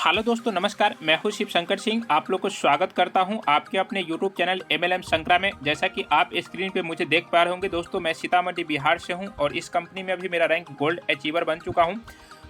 Hello दोस्तों, नमस्कार। मैं हूं शिव शंकर सिंह। आप लोग को स्वागत करता हूं आपके अपने यूट्यूब चैनल MLM शंकरा में। जैसा कि आप स्क्रीन पे मुझे देख पा रहे होंगे दोस्तों, मैं सीतामढ़ी बिहार से हूं और इस कंपनी में अभी मेरा रैंक गोल्ड अचीवर बन चुका हूं।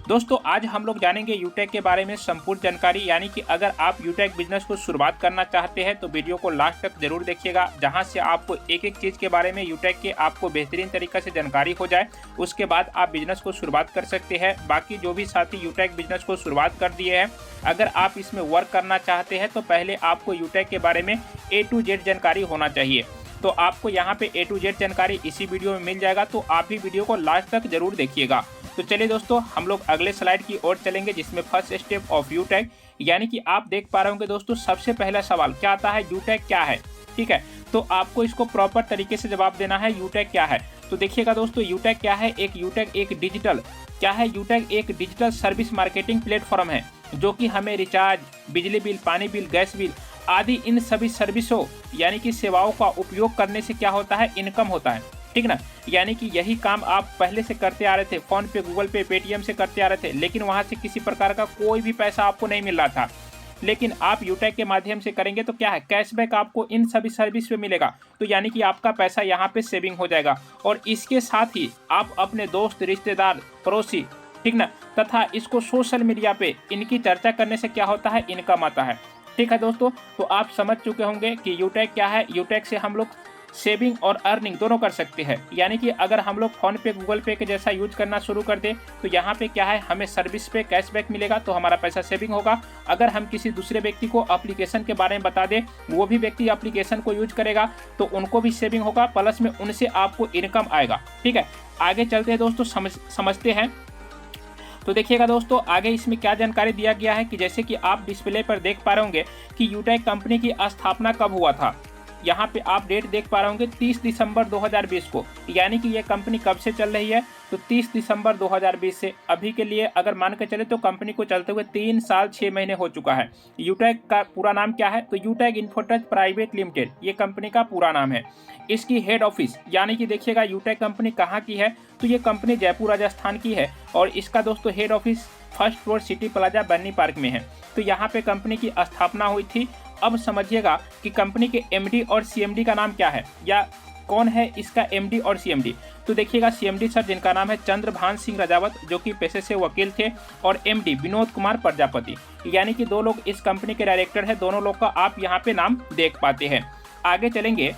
दोस्तों, आज हम लोग जानेंगे यूटेक के बारे में संपूर्ण जानकारी। यानी कि अगर आप यूटेक बिजनेस को शुरुआत करना चाहते हैं तो वीडियो को लास्ट तक जरूर देखिएगा, जहां से आपको एक एक चीज़ के बारे में यूटेक के आपको बेहतरीन तरीके से जानकारी हो जाए। उसके बाद आप बिजनेस को शुरुआत कर सकते हैं। बाकी जो भी साथी यूटेक बिजनेस को शुरुआत कर दिए हैं, अगर आप इसमें वर्क करना चाहते हैं तो पहले आपको यूटेक के बारे में A to Z जानकारी होना चाहिए। तो आपको यहाँ पे A to Z जानकारी इसी वीडियो में मिल जाएगा, तो आप भी वीडियो को लास्ट तक जरूर देखिएगा। तो चलिए दोस्तों, हम लोग अगले स्लाइड की ओर चलेंगे, जिसमें फर्स्ट स्टेप ऑफ यूटेक। यानी कि आप देख पा रहे होंगे दोस्तों, सबसे पहला सवाल क्या आता है, यूटेक क्या है। ठीक है, तो आपको इसको प्रॉपर तरीके से जवाब देना है, यूटेक क्या है। तो देखिएगा दोस्तों, यूटेक क्या है। यूटेक एक डिजिटल क्या है, यूटेक एक डिजिटल सर्विस मार्केटिंग प्लेटफॉर्म है, जो कि हमें रिचार्ज, बिजली बिल, पानी बिल, गैस बिल आदि इन सभी सर्विसों यानी कि सेवाओं का उपयोग करने से क्या होता है, इनकम होता है। ठीक ना। यानी कि यही काम आप पहले से करते आ रहे थे, फोन पे, गूगल पे, पेटीएम से करते आ रहे थे, लेकिन वहां से किसी प्रकार का कोई भी पैसा आपको नहीं मिल रहा था। लेकिन आप यूटेक के माध्यम से करेंगे तो क्या है, कैशबैक आपको इन सभी सर्विस पे मिलेगा। तो यानी कि आपका पैसा यहाँ पे सेविंग हो जाएगा। और इसके साथ ही आप अपने दोस्त, रिश्तेदार, पड़ोसी, ठीक ना, तथा इसको सोशल मीडिया पे इनकी चर्चा करने से क्या होता है, इनकम आता है। ठीक है दोस्तों, तो आप समझ चुके होंगे कि यूटेक क्या है। यूटेक से हम लोग सेविंग और अर्निंग दोनों कर सकते हैं। यानी कि अगर हम लोग फोन पे, गूगल पे के जैसा यूज करना शुरू कर दें तो यहाँ पे क्या है, हमें सर्विस पे कैशबैक मिलेगा, तो हमारा पैसा सेविंग होगा। अगर हम किसी दूसरे व्यक्ति को एप्लीकेशन के बारे में बता दें, वो भी व्यक्ति एप्लीकेशन को यूज करेगा, तो उनको भी सेविंग होगा, प्लस में उनसे आपको इनकम आएगा। ठीक है, आगे चलते हैं दोस्तों, समझते हैं। तो देखिएगा दोस्तों, आगे इसमें क्या जानकारी दिया गया है कि जैसे कि आप डिस्प्ले पर देख पा रहे होंगे कि यूटेक कंपनी की स्थापना कब हुआ था। यहाँ पे आप डेट देख पा रहे होंगे 30 दिसंबर 2020 को। यानी कि ये कंपनी कब से चल रही है, तो 30 दिसंबर 2020 से अभी के लिए अगर मान के चले तो कंपनी को चलते हुए 3 साल 6 महीने हो चुका है। यूटेक का पूरा नाम क्या है, तो यूटेक इन्फोटेक प्राइवेट लिमिटेड ये कंपनी का पूरा नाम है। इसकी हेड ऑफिस यानी कि देखिएगा यूटेक कंपनी कहाँ की है, तो ये कंपनी जयपुर राजस्थान की है। और इसका दोस्तों head office first floor city plaza bunny park में है। तो यहाँ पे कंपनी की स्थापना हुई थी। अब समझिएगा कि कंपनी के एमडी और सीएमडी का नाम क्या है, या कौन है इसका एमडी और सीएमडी। तो देखिएगा, सीएमडी सर जिनका नाम है चंद्रभान सिंह राजावत, जो कि पेशे से वकील थे, और एमडी विनोद कुमार प्रजापति। यानी कि 2 लोग इस कंपनी के डायरेक्टर हैं। दोनों लोग का आप यहाँ पे नाम देख पाते हैं। आगे चलेंगे,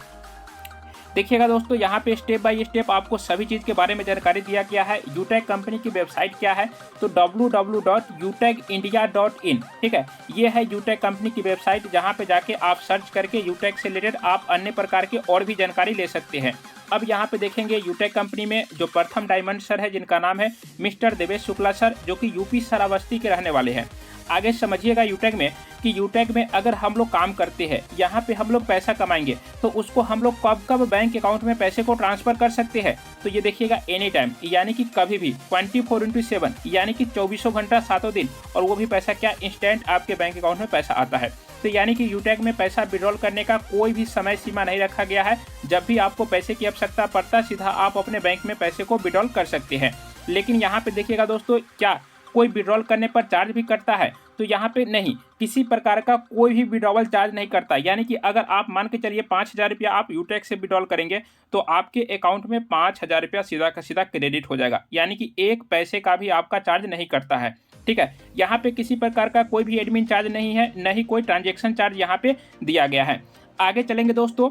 देखिएगा दोस्तों, यहाँ पे स्टेप बाय स्टेप आपको सभी चीज़ के बारे में जानकारी दिया गया है। यूटेक कंपनी की वेबसाइट क्या है, तो www.utekindia.in। ठीक है, ये है यूटेक कंपनी की वेबसाइट, जहाँ पे जाके आप सर्च करके यूटेक से रिलेटेड आप अन्य प्रकार की और भी जानकारी ले सकते हैं। अब यहाँ पे देखेंगे यूटेक कंपनी में जो प्रथम डायमंड सर है, जिनका नाम है मिस्टर देवेश शुक्ला सर, जो कि यूपी श्रावस्ती के रहने वाले हैं। आगे समझिएगा यूटेक में कि यूटेक में अगर हम लोग काम करते हैं, यहाँ पे हम लोग पैसा कमाएंगे, तो उसको हम लोग कब कब बैंक अकाउंट में पैसे को ट्रांसफर कर सकते हैं, तो ये देखिएगा एनी टाइम, यानी कि कभी भी 24/7, यानी कि 24 घंटा 7 दिन, और वो भी पैसा क्या, इंस्टेंट आपके बैंक अकाउंट में पैसा आता है। तो यानी कि यूटेक में पैसा विड्रॉल करने का कोई भी समय सीमा नहीं रखा गया है। जब भी आपको पैसे की आवश्यकता पड़ता है, सीधा आप अपने बैंक में पैसे को विड्रॉल कर सकते हैं। लेकिन यहाँ पे देखिएगा दोस्तों, क्या कोई विड्रॉल करने पर चार्ज भी करता है, तो यहाँ पे नहीं, किसी प्रकार का कोई भी विड्रॉवल चार्ज नहीं करता। यानी कि अगर आप मान के चलिए 5,000 रुपया आप यूटेक से विड्रॉल करेंगे, तो आपके अकाउंट में 5,000 रुपया सीधा का सीधा क्रेडिट हो जाएगा। यानी कि 1 पैसे का भी आपका चार्ज नहीं करता है। ठीक है, यहाँ पे किसी प्रकार का कोई भी एडमिन चार्ज नहीं है, न ही कोई ट्रांजेक्शन चार्ज यहाँ पे दिया गया है। आगे चलेंगे दोस्तों,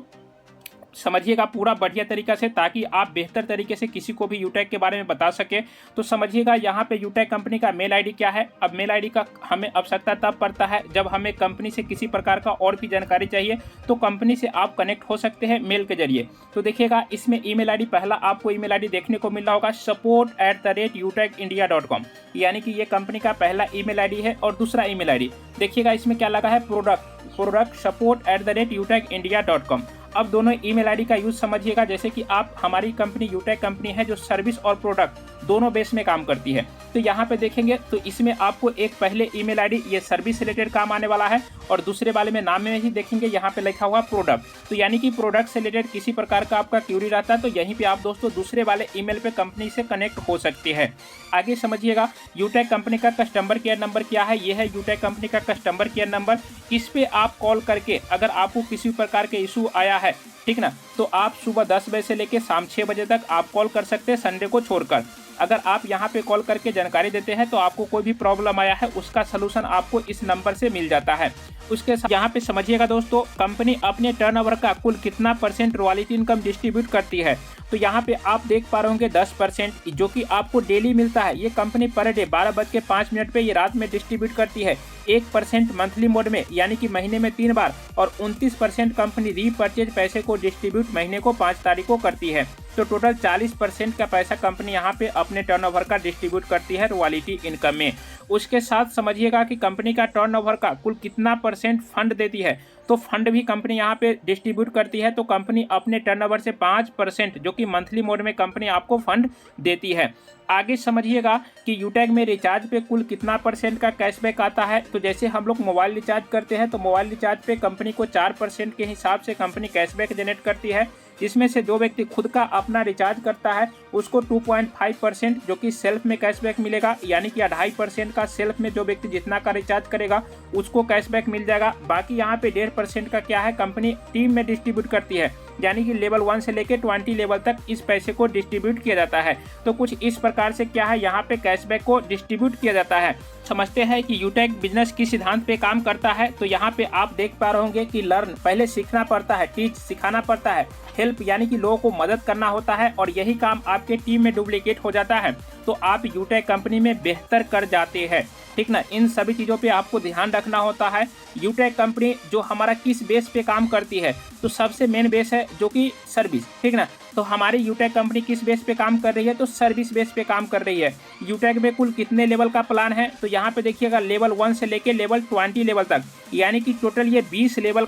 समझिएगा पूरा बढ़िया तरीका से, ताकि आप बेहतर तरीके से किसी को भी यूटेक के बारे में बता सके। तो समझिएगा, यहाँ पे यूटेक कंपनी का मेल आईडी क्या है। अब मेल आईडी का हमें आवश्यकता तब पड़ता है जब हमें कंपनी से किसी प्रकार का और भी जानकारी चाहिए, तो कंपनी से आप कनेक्ट हो सकते हैं मेल के जरिए। तो देखिएगा, इसमें ईमेल आईडी, पहला आपको ईमेल आईडी देखने को मिल रहा होगा support@utekindia.com। यानी कि ये कंपनी का पहला ईमेल आईडी है। और दूसरा ईमेल आईडी देखिएगा, इसमें क्या लगा है, प्रोडक्ट support@utekindia.com। अब दोनों ईमेल आईडी का यूज समझिएगा। जैसे कि आप हमारी कंपनी यूटेक कंपनी है जो सर्विस और प्रोडक्ट दोनों बेस में काम करती है। तो यहाँ पे देखेंगे तो इसमें आपको एक पहले ईमेल आईडी ये सर्विस रिलेटेड काम आने वाला है और दूसरे वाले में नाम में ही देखेंगे यहाँ पे लिखा हुआ प्रोडक्ट। तो यानी कि प्रोडक्ट से रिलेटेड किसी प्रकार का आपका क्यूरी रहता है तो यहीं पे आप दोस्तों दूसरे वाले ईमेल पे कंपनी से कनेक्ट हो सकते हैं। आगे समझिएगा यूटेक कंपनी का कस्टमर केयर नंबर क्या है, ये है यूटेक कंपनी का कस्टमर केयर नंबर। इस पे आप कॉल करके अगर आपको किसी प्रकार के इशू आया है, ठीक ना, तो आप सुबह 10 बजे से लेकर शाम 6 बजे तक आप कॉल कर सकते हैं, संडे को छोड़कर। अगर आप यहाँ पे कॉल करके जानकारी देते हैं तो आपको कोई भी प्रॉब्लम आया है उसका सलूशन आपको इस नंबर से मिल जाता है। उसके साथ यहाँ पे समझिएगा दोस्तों कंपनी अपने टर्नओवर का कुल कितना % रॉयल्टी इनकम डिस्ट्रीब्यूट करती है। तो यहाँ पे आप देख पा रहे होंगे 10% जो कि आपको डेली मिलता है। ये कंपनी पर डे 12:05 पे ये रात में डिस्ट्रीब्यूट करती है। 1% मंथली मोड में यानी कि महीने में 3 बार और 29% कंपनी रीपर्चेज पैसे को डिस्ट्रीब्यूट महीने को 5 तारीख को करती है। तो टोटल 40% का पैसा कंपनी यहाँ पे अपने टर्नओवर का डिस्ट्रीब्यूट करती है रॉयल्टी इनकम में। उसके साथ समझिएगा कि कंपनी का टर्नओवर का कुल कितना % फंड देती है। तो फंड भी कंपनी यहाँ पे डिस्ट्रीब्यूट करती है। तो कंपनी अपने टर्नओवर से 5% जो कि मंथली मोड में कंपनी आपको फंड देती है। आगे समझिएगा कि यूटेक में रिचार्ज पे कुल कितना % का कैशबैक आता है। तो जैसे हम लोग मोबाइल रिचार्ज करते हैं तो मोबाइल रिचार्ज पे कंपनी को 4% के हिसाब से कंपनी कैशबैक जनरेट करती है। इसमें से जो व्यक्ति खुद का अपना रिचार्ज करता है उसको 2.5% जो कि सेल्फ में कैशबैक मिलेगा, यानी कि 2.5% का सेल्फ में जो व्यक्ति जितना का रिचार्ज करेगा उसको कैशबैक मिल जाएगा। बाकी यहाँ पे 1.5% का क्या है कंपनी टीम में डिस्ट्रीब्यूट करती है, यानी कि लेवल 1 से लेकर 20 लेवल तक इस पैसे को डिस्ट्रीब्यूट किया जाता है। तो कुछ इस प्रकार से क्या है यहाँ पे कैशबैक को डिस्ट्रीब्यूट किया जाता है। समझते हैं कि यूटेक बिजनेस किस सिद्धांत पे काम करता है। तो यहाँ पे आप देख पा रहे होंगे कि लर्न पहले सीखना पड़ता है, टीच सिखाना पड़ता है, हेल्प यानी कि लोगों को मदद करना होता है और यही काम आपके टीम में डुप्लीकेट हो जाता है तो आप यूटेक कंपनी में बेहतर कर जाते हैं, ठीक ना। इन सभी चीज़ों पे आपको ध्यान रखना होता है। यूटेक कंपनी जो हमारा किस बेस पे काम करती है, तो सबसे मेन बेस है जो कि सर्विस, ठीक ना। तो हमारी यूटेक कंपनी किस बेस पे काम कर रही है, तो सर्विस बेस पे काम कर रही है। यूटेक में कुल कितने लेवल का प्लान है, तो यहाँ पे देखिएगा लेवल 1 से लेके लेवल 20 लेवल तक, यानी कि टोटल ये 20 लेवल।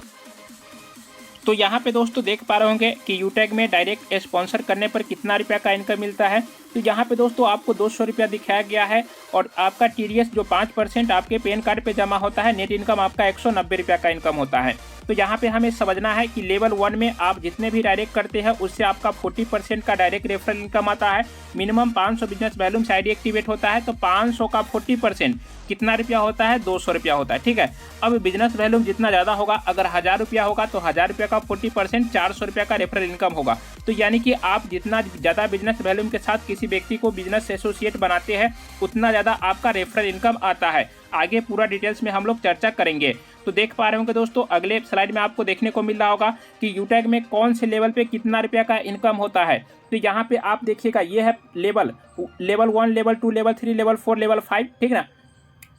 तो यहाँ पे दोस्तों देख पा रहे होंगे कि यूटेक में डायरेक्ट स्पॉन्सर करने पर कितना रुपया का इनकम मिलता है। तो यहाँ पे दोस्तों आपको 200 रुपया दिखाया गया है और आपका TDS जो 5% आपके पैन कार्ड पे जमा होता है, नेट इनकम आपका 190 रुपया का इनकम होता है। तो यहाँ पे हमें समझना है कि लेवल 1 में आप जितने भी डायरेक्ट करते हैं उससे आपका 40% का डायरेक्ट रेफरल इनकम आता है। Minimum 500 business volume ID activate होता है तो 500 का 40% कितना रुपया होता है, 200 रुपया होता है, ठीक है। अब बिजनेस वैल्यूम जितना ज़्यादा होगा, अगर 1000 रुपया होगा तो 1000 रुपया का 40% 400 रुपया का रेफरल इनकम होगा। तो यानी कि आप जितना ज़्यादा बिजनेस वैल्यूम के साथ किसी व्यक्ति को बिजनेस एसोसिएट बनाते हैं उतना ज़्यादा आपका रेफरल इनकम आता है। आगे पूरा डिटेल्स में हम लोग चर्चा करेंगे। तो देख पा रहे होंगे दोस्तों अगले स्लाइड में आपको देखने को मिल रहा होगा कि यूटेक में कौन से लेवल पे कितना रुपया का इनकम होता है। तो यहाँ पे आप देखिएगा ये है level 1, level 2, level 3, level 4, level 5, ठीक ना।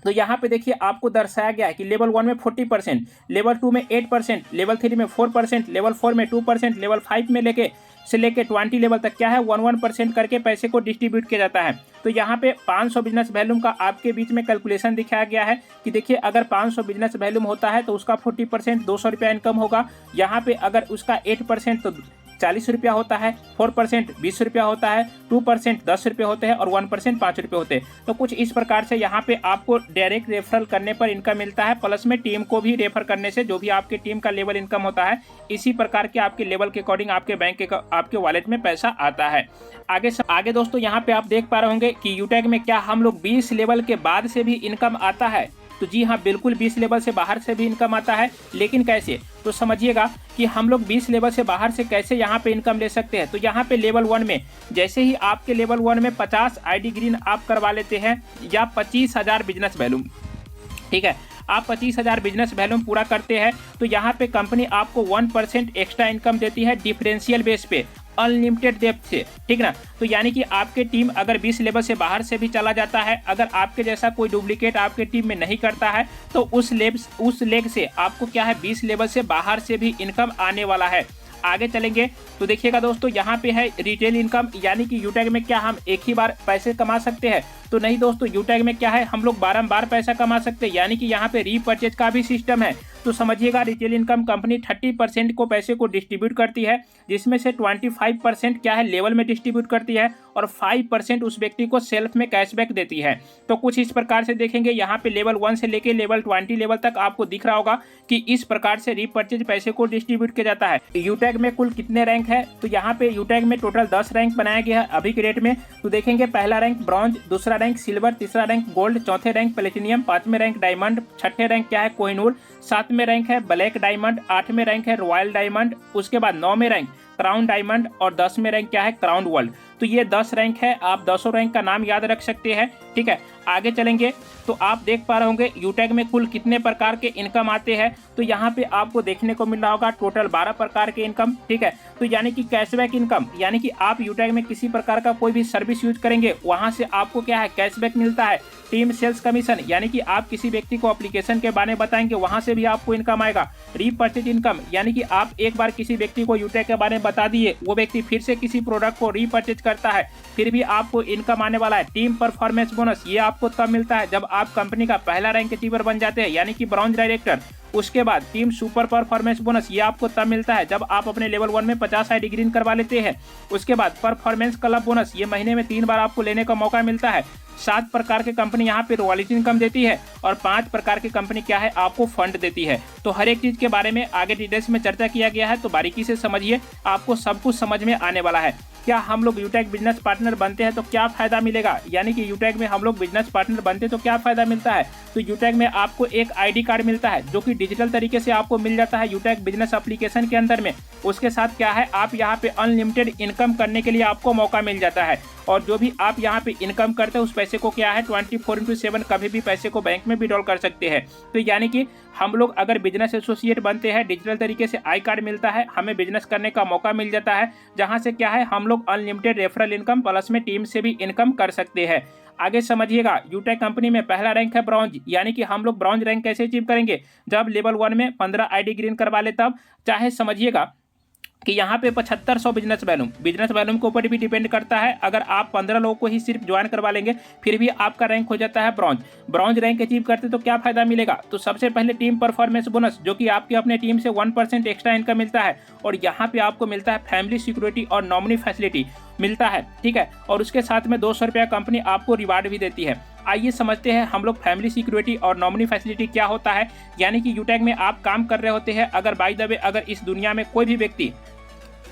तो यहाँ पे देखिए आपको दर्शाया गया है कि लेवल 1 में 40%, लेवल 2 में 8%, लेवल 3 में 4%, लेवल 4 में 2%, लेवल 5 में लेके 20 लेवल तक क्या है 1% करके पैसे को डिस्ट्रीब्यूट किया जाता है। तो यहाँ पे 500 बिजनेस वैल्यूम का आपके बीच में कैलकुलेशन दिखाया गया है कि देखिए अगर 500 बिजनेस वैल्यूम होता है तो उसका 40% 200 रुपया इनकम होगा। यहाँ पे अगर उसका 8% तो 40 रुपया होता है, 4% 20 रुपया होता है, 2% 10 रुपये होते हैं और 1% 5 रुपये होते हैं। तो कुछ इस प्रकार से यहाँ पे आपको डायरेक्ट रेफरल करने पर इनकम मिलता है, प्लस में टीम को भी रेफर करने से जो भी आपकी टीम का लेवल इनकम होता है इसी प्रकार के आपके लेवल के अकॉर्डिंग आपके बैंक के आपके वॉलेट में पैसा आता है। आगे दोस्तों यहाँ पे आप देख पा रहे होंगे कि यूटेक में क्या हम लोग 20 लेवल के बाद से भी इनकम आता है। तो जी हाँ बिल्कुल 20 लेवल से बाहर से भी इनकम आता है, लेकिन कैसे, तो समझिएगा कि हम लोग 20 लेवल से बाहर से कैसे यहाँ पे इनकम ले सकते हैं। तो यहाँ पे लेवल 1 में जैसे ही आपके लेवल 1 में 50 आईडी ग्रीन आप करवा लेते हैं या 25,000 बिजनेस वैल्यूम, ठीक है, आप 25,000 बिजनेस वैल्यूम पूरा करते हैं तो यहाँ पे कंपनी आपको 1% एक्स्ट्रा इनकम देती है डिफरेंशियल बेस पे, अनलिमिटेड डेप्थ से, ठीक ना। तो यानी कि आपके टीम अगर 20 लेवल से बाहर से भी चला जाता है, अगर आपके जैसा कोई डुप्लीकेट आपके टीम में नहीं करता है तो उस लेग से आपको क्या है 20 लेवल से बाहर से भी इनकम आने वाला है। आगे चलेंगे तो देखिएगा दोस्तों यहाँ पे है रिटेल इनकम, यानी कि यूटेक में क्या हम एक ही बार पैसे कमा सकते हैं, तो नहीं दोस्तों, यूटेक में क्या है हम लोग बारंबार पैसा कमा सकते हैं, यानी कि यहाँ पे रीपरचेज का भी सिस्टम है। तो समझिएगा रिटेल इनकम कंपनी 30% को पैसे को डिस्ट्रीब्यूट करती है, जिसमें से 25% क्या है लेवल में डिस्ट्रीब्यूट करती है और 5% उस व्यक्ति को सेल्फ में कैशबैक देती है। तो कुछ इस प्रकार से देखेंगे यहाँ पे लेवल 1 से लेके लेवल 20 लेवल तक आपको दिख रहा होगा कि इस प्रकार से रीपरचेज पैसे को डिस्ट्रीब्यूट किया जाता है। यूटैग में कुल कितने रैंक है, तो यहाँ पे यूटैग में टोटल 10 रैंक बनाया गया है अभी के डेट में। तो देखेंगे पहला रैंक ब्रॉन्ज, दूसरा रैंक सिल्वर, तीसरा रैंक गोल्ड, चौथे रैंक प्लेटिनियम, पांचवें रैंक डायमंड, छठे रैंक क्या है कोहिनूर, सातवें रैंक है ब्लैक डायमंड, आठवें रैंक है रॉयल डायमंड, उसके बाद 9वें रैंक क्राउन डायमंड और 10वें रैंक क्या है क्राउन वर्ल्ड। तो ये 10 रैंक है, आप 10 रैंक का नाम याद रख सकते हैं। ठीक है, आगे चलेंगे तो आप देख पा रहे होंगे यूटैग में कुल कितने प्रकार के इनकम आते हैं। तो यहाँ पे आपको देखने को मिल रहा होगा टोटल 12 प्रकार के इनकम। ठीक है, तो यानी कि कैशबैक इनकम, यानी कि आप यूटैग में किसी प्रकार का कोई भी सर्विस यूज करेंगे वहां से आपको क्या है कैशबैक मिलता है। टीम सेल्स कमीशन, यानी कि आप किसी व्यक्ति को एप्लीकेशन के बारे में बताएंगे वहां से भी आपको इनकम आएगा। रीपरचेज इनकम, यानी कि आप एक बार किसी व्यक्ति को यूटैग के बारे में बता दिए, वो व्यक्ति फिर से किसी प्रोडक्ट को रीपरचेज करता है, फिर भी आपको इनकम आने वाला है। टीम परफॉर्मेंस बोनस, ये आपको तब मिलता है जब आप कंपनी का पहला रैंक अचीवर बन जाते हैं, यानी कि ब्रॉन्ज डायरेक्टर। उसके बाद टीम सुपर परफॉर्मेंस बोनस, ये आपको तब मिलता है जब आप अपने लेवल 1 में 50 आईडी ग्रीन करवा लेते हैं। उसके बाद परफॉर्मेंस क्लब बोनस, ये महीने में 3 बार आपको लेने का मौका मिलता है। 7 प्रकार के कंपनी यहाँ पे रॉयल्टी इनकम देती है और 5 प्रकार की कंपनी क्या है आपको फंड देती है। तो हर एक चीज के बारे में आगे डिटेल्स में चर्चा किया गया है, तो बारीकी से समझिए, आपको सब कुछ समझ में आने वाला है। क्या हम लोग यूटैग बिजनेस पार्टनर बनते हैं तो क्या फायदा मिलेगा, यानी कि यूटैग में हम लोग बिजनेस पार्टनर बनते हैं तो क्या फायदा मिलता है। तो यूटैग में आपको एक आईडी कार्ड मिलता है जो कि डिजिटल तरीके से आपको मिल जाता है यूटैग बिजनेस एप्लीकेशन के अंदर में। उसके साथ क्या है आप यहाँ पे अनलिमिटेड इनकम करने के लिए आपको मौका मिल जाता है और जो भी आप यहाँ पे इनकम करते हैं उस पैसे को क्या है 24/7 कभी भी पैसे को बैंक में विड्रॉल कर सकते हैं। तो यानी कि हम लोग अगर बिजनेस एसोसिएट बनते हैं, डिजिटल तरीके से आई कार्ड मिलता है, हमें बिजनेस करने का मौका मिल जाता है, जहां से क्या है हम लोग अनलिमिटेड रेफरल इनकम प्लस में टीम से भी इनकम कर सकते हैं। आगे समझिएगा, यूटैग कंपनी में पहला रैंक है ब्रॉन्ज, यानी कि हम लोग ब्रॉन्ज रैंक कैसे अचीव करेंगे, जब लेवल 1 में 15 आईडी ग्रीन करवा ले तब। चाहे समझिएगा कि यहाँ पे 7500 बिजनेस वैल्यूम के ऊपर भी डिपेंड करता है। अगर आप 15 लोगों को ही सिर्फ ज्वाइन करवा लेंगे फिर भी आपका रैंक हो जाता है ब्रॉन्ज रैंक अचीव करते तो क्या फायदा मिलेगा। तो सबसे पहले टीम परफॉर्मेंस बोनस, जो कि आपके अपने टीम से 1% एक्स्ट्रा इनकम मिलता है और यहाँ पे आपको मिलता है फैमिली सिक्योरिटी और नॉमिनी फैसिलिटी मिलता है। ठीक है, और उसके साथ में 200 रुपया कंपनी आपको रिवार्ड भी देती है। आइए समझते हैं हम लोग फैमिली सिक्योरिटी और नॉमिनी फैसिलिटी क्या होता है। यानी कि यूटैग में आप काम कर रहे होते हैं, अगर बाय द वे अगर इस दुनिया में कोई भी व्यक्ति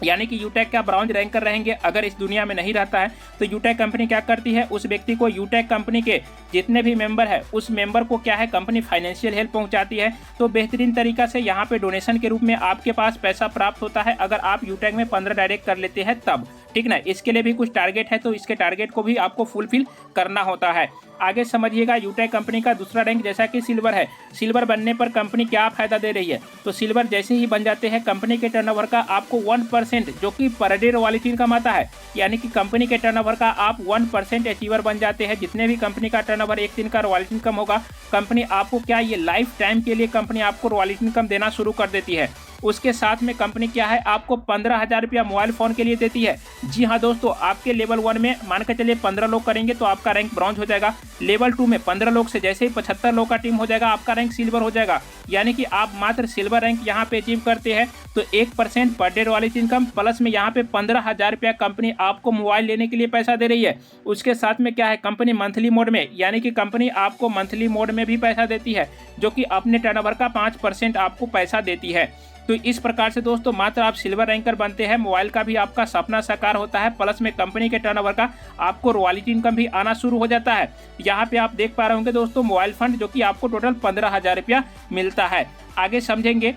यानी कि यूटैग का ब्रॉन्ज रैंकर रहेंगे अगर इस दुनिया में नहीं रहता है तो यूटैग कंपनी क्या करती है, उस व्यक्ति को यूटैग कंपनी के जितने भी मेंबर है उस मेंबर को क्या है कंपनी फाइनेंशियल हेल्प पहुंचाती है। तो बेहतरीन तरीका से यहाँ पे डोनेशन के रूप में आपके पास पैसा प्राप्त होता है अगर आप यूटैग में 15 डायरेक्ट कर लेते हैं तब। ठीक ना, इसके लिए भी कुछ टारगेट है तो इसके टारगेट को भी आपको फुलफिल करना होता है। आगे समझिएगा, यूटैग कंपनी का दूसरा रैंक जैसा कि सिल्वर है, सिल्वर बनने पर कंपनी क्या फायदा दे रही है। तो सिल्वर जैसे ही बन जाते हैं कंपनी के टर्नओवर का आपको 1% जो कि पर डे रॉयल्टी इनकम आता है, यानी कि कंपनी के टर्नओवर का आप 1% अचीवर बन जाते हैं। जितने भी कंपनी का टर्नओवर एक दिन का रॉयल्टी इनकम होगा कंपनी आपको क्या ये लाइफ टाइम के लिए कंपनी आपको रॉयल्टी इनकम देना शुरू कर देती है। उसके साथ में कंपनी क्या है आपको 15,000 रुपया मोबाइल फोन के लिए देती है। जी हाँ दोस्तों, आपके लेवल 1 में मान के चलिए 15 लोग करेंगे तो आपका रैंक ब्रॉन्ज हो जाएगा। लेवल 2 में 15 लोग से जैसे ही 75 लोग का टीम हो जाएगा आपका रैंक सिल्वर हो जाएगा। यानी कि आप मात्र सिल्वर रैंक यहाँ पे अचीव करते हैं तो 1% per day royalty income plus में यहाँ पे 15,000 रुपया कंपनी आपको मोबाइल लेने के लिए पैसा दे रही है। उसके साथ में क्या है कंपनी मंथली मोड में, यानी कि कंपनी आपको मंथली मोड में भी पैसा देती है जो कि अपने टर्नओवर का 5% आपको पैसा देती है। तो इस प्रकार से दोस्तों मात्र आप सिल्वर रैंकर बनते हैं, मोबाइल का भी आपका सपना साकार होता है, प्लस में कंपनी के टर्नओवर का आपको रॉयल्टी इनकम भी आना शुरू हो जाता है। यहाँ पे आप देख पा रहे होंगे दोस्तों मोबाइल फंड जो कि आपको टोटल 15,000 रुपया मिलता है। आगे समझेंगे,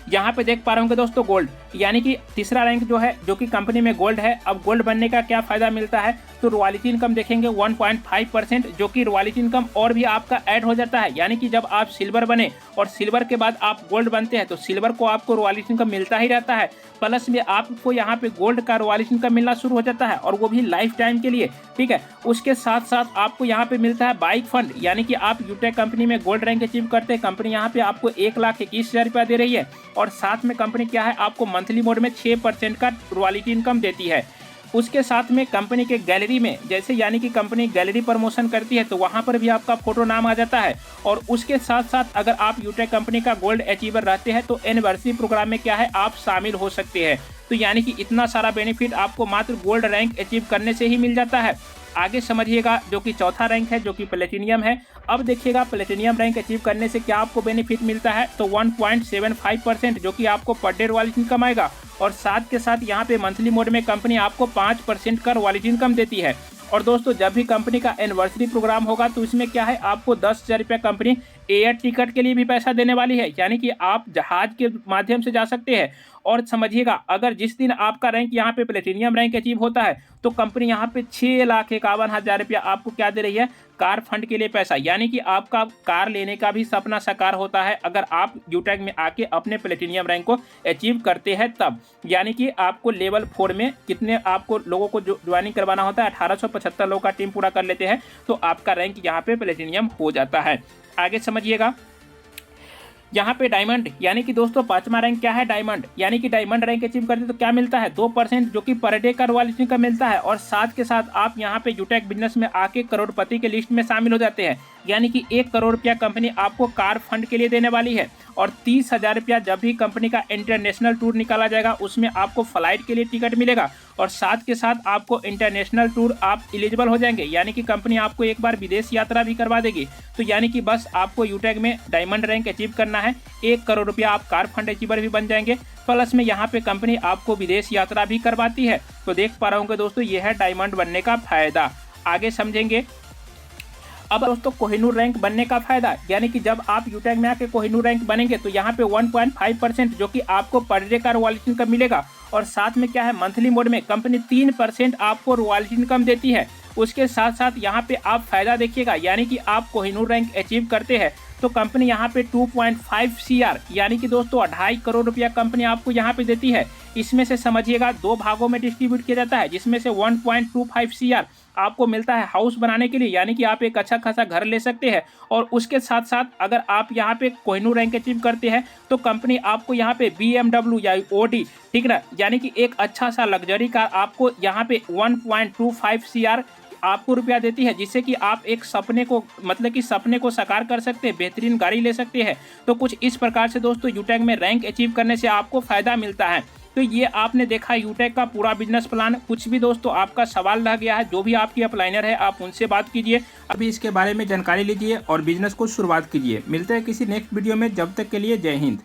यहाँ पे देख पा रहे होंगे दोस्तों गोल्ड, यानी कि तीसरा रैंक जो है जो कि कंपनी में गोल्ड है। अब गोल्ड बनने का क्या फायदा मिलता है, तो रॉयल्टी इनकम देखेंगे 1.5% जो कि रॉयल्टी इनकम और भी आपका ऐड हो जाता है। यानी कि जब आप सिल्वर बने और सिल्वर के बाद आप गोल्ड बनते हैं तो सिल्वर को आपको रॉयल्टी इनकम मिलता ही रहता है, प्लस में आपको यहाँ पे गोल्ड का रॉयल्टी इनकम मिलना शुरू हो जाता है और वो भी लाइफ टाइम के लिए। ठीक है, उसके साथ साथ आपको यहाँ पे मिलता है बाइक फंड, यानी कि आप यूटैग कंपनी में गोल्ड रैंक अचीव करते हैं, कंपनी यहाँ पे आपको 1,21,000 रुपया दे रही है और साथ में कंपनी क्या है आपको मंथली मोड में 6% का रॉयल्टी इनकम देती है। उसके साथ में कंपनी के गैलरी में, जैसे यानी कि कंपनी गैलरी प्रमोशन करती है तो वहाँ पर भी आपका फोटो नाम आ जाता है। और उसके साथ साथ अगर आप यूटेक कंपनी का गोल्ड अचीवर रहते हैं तो एनिवर्सरी प्रोग्राम में क्या है आप शामिल हो सकते हैं। तो यानी कि इतना सारा बेनिफिट आपको मात्र गोल्ड रैंक अचीव करने से ही मिल जाता है। आगे समझिएगा जो कि चौथा रैंक है जो कि प्लेटिनियम है। अब देखिएगा प्लेटिनियम रैंक अचीव करने से क्या आपको बेनिफिट मिलता है, तो 1.75% जो कि आपको पर डे रॉयल्टी इनकम आएगा। और साथ के साथ यहाँ पे मंथली मोड में कंपनी आपको 5% का रॉयल्टी इनकम देती है। और दोस्तों जब भी कंपनी का एनिवर्सरी प्रोग्राम होगा तो इसमें क्या है आपको 10,000 रुपया कंपनी एयर टिकट के लिए भी पैसा देने वाली है, यानी कि आप जहाज के माध्यम से जा सकते हैं। और समझिएगा अगर जिस दिन आपका रैंक यहाँ पे प्लेटिनियम रैंक अचीव होता है तो कंपनी यहाँ पे 6,51,000 रुपया आपको क्या दे रही है, कार फंड के लिए पैसा। यानी कि आपका कार लेने का भी सपना साकार होता है अगर आप यूटेक में आके अपने प्लेटिनियम रैंक को अचीव करते हैं तब। यानी कि आपको लेवल 4 में कितने आपको लोगों को ज्वाइनिंग करवाना होता है, 1875 लोगों का टीम पूरा कर लेते हैं तो आपका रैंक यहाँ पे प्लेटिनियम हो जाता है। आगे समझिएगा यहाँ पे डायमंड, यानी कि दोस्तों 5वां रैंक क्या है डायमंड, यानी कि डायमंड रैंक अचीव करते तो क्या मिलता है 2% जो कि पर डे का रॉयल्टी का मिलता है। और साथ के साथ आप यहाँ पे यूटेक बिजनेस में आके करोड़पति के लिस्ट में शामिल हो जाते हैं, यानी कि 1 करोड़ रुपया कंपनी आपको कार फंड के लिए देने वाली है। और 30,000 रुपया जब भी कंपनी का इंटरनेशनल टूर निकाला जाएगा उसमें आपको फ्लाइट के लिए टिकट मिलेगा। और साथ के साथ आपको इंटरनेशनल टूर आप एलिजिबल हो जाएंगे, यानी कि कंपनी आपको एक बार विदेश यात्रा भी करवा देगी। तो यानी कि बस आपको यूटेक में डायमंड रैंक अचीव करना है, 1 करोड़ रुपया आप कार फंड अचीवर भी बन जाएंगे, प्लस में यहाँ पे कंपनी आपको विदेश यात्रा भी करवाती है। तो देख पा रहे होंगे दोस्तों ये है डायमंड बनने का फायदा। आगे समझेंगे अब दोस्तों कोहिनूर रैंक बनने का फायदा, यानी कि जब आप यूटेक में आके कोहिनूर रैंक बनेंगे तो यहाँ पे 1.5% जो कि आपको पर डे का रॉयल्टी इनकम मिलेगा। और साथ में क्या है मंथली मोड में कंपनी 3% आपको रॉयल्टी इनकम देती है। उसके साथ साथ यहाँ पे आप फायदा देखिएगा, यानी कि आप कोहिनूर रैंक अचीव करते हैं तो कंपनी यहाँ पे 2.5 CR यानी कि दोस्तों 2.5 करोड़ रुपया कंपनी आपको यहाँ पे देती है। इसमें से समझिएगा 2 भागों में डिस्ट्रीब्यूट किया जाता है, जिसमें से 1.25 CR आपको मिलता है हाउस बनाने के लिए, यानी कि आप एक अच्छा खासा घर ले सकते हैं। और उसके साथ साथ अगर आप यहाँ पे कोहिनूर रैंक अचीव करते हैं तो कंपनी आपको यहाँ पे BMW या OD, ठीक ना, यानी कि एक अच्छा सा लग्जरी कार आपको यहाँ पे 1.25 CR आपको रुपया देती है, जिससे कि आप एक सपने को मतलब कि सपने को साकार कर सकते हैं, बेहतरीन गाड़ी ले सकते हैं। तो कुछ इस प्रकार से दोस्तों यूटेक में रैंक अचीव करने से आपको फायदा मिलता है। तो ये आपने देखा यूटेक का पूरा बिजनेस प्लान। कुछ भी दोस्तों आपका सवाल रह गया है, जो भी आपकी अपलाइनर है आप उनसे बात कीजिए, अभी इसके बारे में जानकारी लीजिए और बिजनेस को शुरुआत कीजिए। मिलते हैं किसी नेक्स्ट वीडियो में, जब तक के लिए जय हिंद।